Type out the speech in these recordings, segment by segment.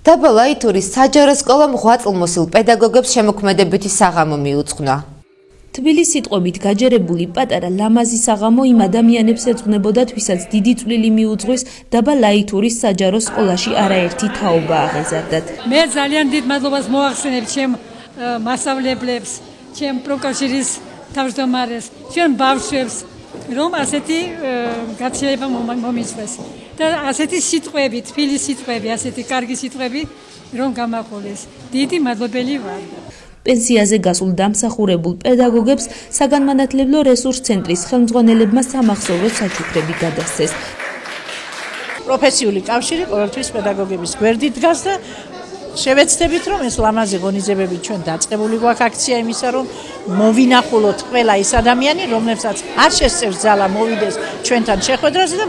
დაბა ლაითურის საჯარო სკოლამ 8 წლმოსილ პედაგოგებს შემოქმედებითი საღამო მიუძღვნა. თბილის სიტყვებით გაჯერებული პატარა ლამაზი საღამო იმ ადამიანებს ეძღვნებოდათ, ვისაც დიდი წვლილი მიუძღვის დაბა ლაითურის საჯარო სკოლაში არაერთი თაობა აღეზარდათ. მე ძალიან დიდ მადლობას მოახსენებ ჩემ მასწავლებლებს, ჩემ პროკავშირის თავმჯდომარეს, ჩვენ ბავშვებს, რომ ასეთი გაცილება მომიწვეს და ასეთი სიტყვები, თბილის სიტყვები, ასეთი კარგი სიტყვები რომ გამაყოლეს. დიდი მადლობელი ვარ. პენსიაზე გასულ დამსახურებულ პედაგოგებს საგანმანათლებლო რესურს ცენტრის ხელმძღვანელებმა სამახსოვრო საჩუქრები გადასცეს. პროფესიული კავშირი ყოველთვის პედაგოგების გვერდით დგას და შევეცდებით, რომ ეს ლამაზი ღონისძიებები ჩვენ დაწყებული გვაქვს აქცია იმისა, რომ მოვინახულოთ ყველა ის ადამიანი, რომლებსაც არ შესწევს ძალა მოვიდეს ჩვენთან შეხვედრაზე და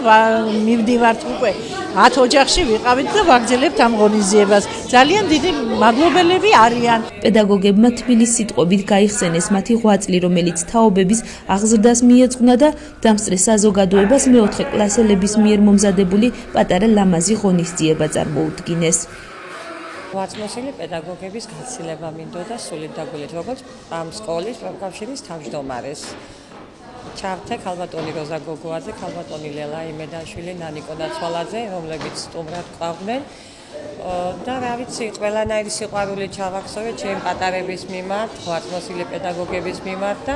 მივდივართ უკვე 10 ოჯახში ვიყავით და ვაგრძელებთ ამ ღონისძიებას. ძალიან დიდი მადლობელები არიან. პედაგოგებმა თბილის სიტყვებით გაიხსენეს მათი 8 წლი, რომელიც თაობების აღზრდას მიეძღვნა და დამსწრე საზოგადოებას მეოთხე კლასელების მიერ მომზადებული პატარა ლამაზი ღონისძიება წარმოუდგინეს. 8 წლმოსილი პედაგოგების გაცილება მინდოდა სულით დაგულით, როგორც ამ სკოლის პროფკავშირის თავმჯდომარეს. ჩავთე ქალბატონი როზა გოგოაძე, ქალბატონი ლელა იმედაშვილი, ნანიკო ნაცვალაძე, რომლებიც სტუმრად ყავდნენ. და რა ვიცი, ყველანაირი სიყვარული ჩავახსოვეთ ჩემ პატარების მიმართ, 8 წლმოსილი პედაგოგების მიმართ და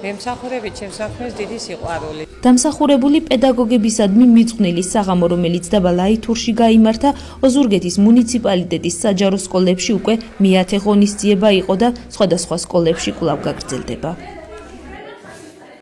მემსახურებით ჩემს საქმეს დიდი სიყვარული. დამსახურებული პედაგოგებისადმი მიძღვნილი საღამო, რომელიც დაბა ლაითურში გაიმართა, ოზურგეთის მუნიციპალიტეტის საჯარო სკოლებში უკვე მე-10 ღონისძიება იყო და სხვადასხვა სკოლებში კვლავ გაგრძელდება.